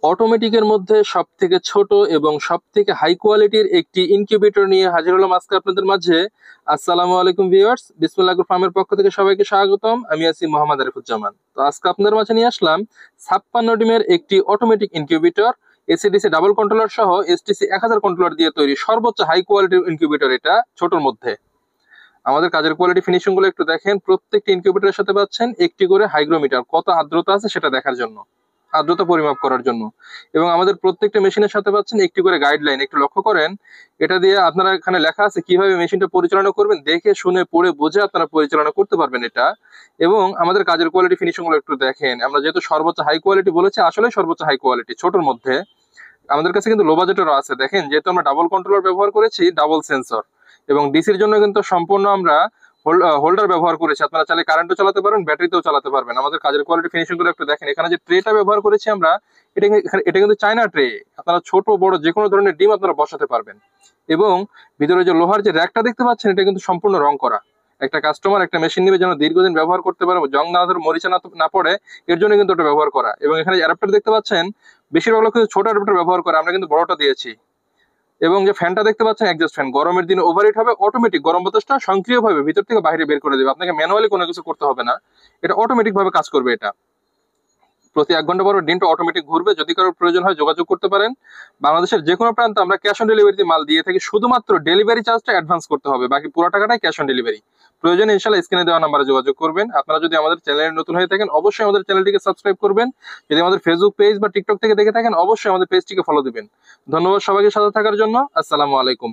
অটোমেটিকের মধ্যে সবথেকে ছোট এবং সবথেকে হাই কোয়ালিটির একটি ইনকিউবেটর নিয়ে হাজির হলাম আজকে আপনাদের মাঝে। আসসালামু আলাইকুম ভিউয়ার্স, বিসমিল্লাহ ফার্মের পক্ষ থেকে সবাইকে স্বাগতম। আমি আছি মোহাম্মদ আরিফুজ্জামান। তো আজকে আপনাদের মাঝে নিয়ে আসলাম 56 ডিমের একটি automatic incubator, AC DC double controller সহ এসটিসি 1000 কন্ট্রোলার দিয়ে তৈরি সর্বোচ্চ হাই কোয়ালিটির ইনকিউবেটর। এটা ছোটর মধ্যে। আমাদের কাজের কোয়ালিটি ফিনিশিং গুলো একটু দেখেন। প্রত্যেকটি ইনকিউবেটরের সাথে পাচ্ছেন একটি করে হাইগ্রোমিটার, কত আর্দ্রতা আছে সেটা দেখার জন্য, আর্দ্রতা পরিমাপ করার জন্য। এবং আমাদের প্রত্যেকটা মেশিনের সাথে পাচ্ছেন একটি করে গাইডলাইন। একটু লক্ষ্য করেন, এটা দিয়ে আপনারা এখানে লেখা আছে কিভাবে মেশিনটা পরিচালনা করবেন, দেখে শুনে পড়ে বুঝে আপনারা পরিচালনা করতে পারবেন এটা। এবং আমাদের কাজের কোয়ালিটি ফিনিশিং গুলো একটু দেখেন। আমরা যেহেতু সর্বোচ্চ হাই কোয়ালিটি বলেছি, আসলে সর্বোচ্চ হাই কোয়ালিটি ছোটর মধ্যে। আমাদের কাছে কিন্তু লো বাজেটেরও আছে। দেখেন, যেহেতু আমরা ডাবল কন্ট্রোলার ব্যবহার করেছি, ডাবল সেন্সর এবং ডিসির জন্য কিন্তু সম্পূর্ণ আমরা হোল্ডার ব্যবহার করেছি। আপনারা চাইলে কারেন্টও চালাতে পারবেন, ব্যাটারিতেও চালাতে পারবেন। আমাদের কাজের কোয়ালিটি ফিনিশিং গুলো একটু দেখেন। এখানে যে ট্রেটা ব্যবহার করেছি আমরা, এটা কিন্তু চায়না ট্রে। আপনারা ছোট বড় যে কোনো ধরনের ডিম আপনারা বসাতে পারবেন। এবং ভিতরে যে লোহার যে র্যাকটা দেখতে পাচ্ছেন, এটা কিন্তু সম্পূর্ণ রং করা। একটা কাস্টমার একটা মেশিন নিবে যেন দীর্ঘদিন ব্যবহার করতে পারে, জং না ধরে মরিচা না পড়ে, এর জন্য কিন্তু এটা ব্যবহার করা। এবং এখানে অ্যাডাপ্টার দেখতে পাচ্ছেন, বেশিরভাগ লোক কিন্তু ছোট অ্যাডাপ্টার ব্যবহার করে, আমরা কিন্তু বড়টা দিয়েছি। এবং যে ফ্যানটা দেখতে পাচ্ছেন, এক্সস্ট ফ্যান, গরমের দিনে ওভারহিট হবে, অটোমেটিক গরম বাতাসটা সক্রিয়ভাবে ভিতর থেকে বাইরে বের করে দেবে। আপনাকে ম্যানুয়ালি কোনো কিছু করতে হবে না, এটা অটোমেটিক ভাবে কাজ করবে। এটা প্রতি 1 ঘন্টা পর ডিমটা অটোমেটিক ঘুরবে। যদি কারোর প্রয়োজন হয় যোগাযোগ করতে পারেন। বাংলাদেশের যে কোনো প্রান্তে আমরা ক্যাশ অন ডেলিভারিতে মাল দিয়ে থাকি, শুধুমাত্র ডেলিভারি চার্জটা অ্যাডভান্স করতে হবে, বাকি পুরো টাকাটাই ক্যাশ অন ডেলিভারি। প্রয়োজনে ইনশাআল্লাহ স্ক্রিনে দেওয়া নাম্বারে যোগাযোগ করবেন। আপনারা যদি আমাদের চ্যানেলে নতুন হয়ে থাকেন, অবশ্যই আমাদের চ্যানেলটিকে সাবস্ক্রাইব করবেন। যদি আমাদের ফেসবুক পেজ বা টিকটক থেকে দেখে থাকেন, অবশ্যই আমাদের পেজটিকে ফলো দিবেন। ধন্যবাদ সবাইকে সাথে থাকার জন্য। আসসালামু আলাইকুম।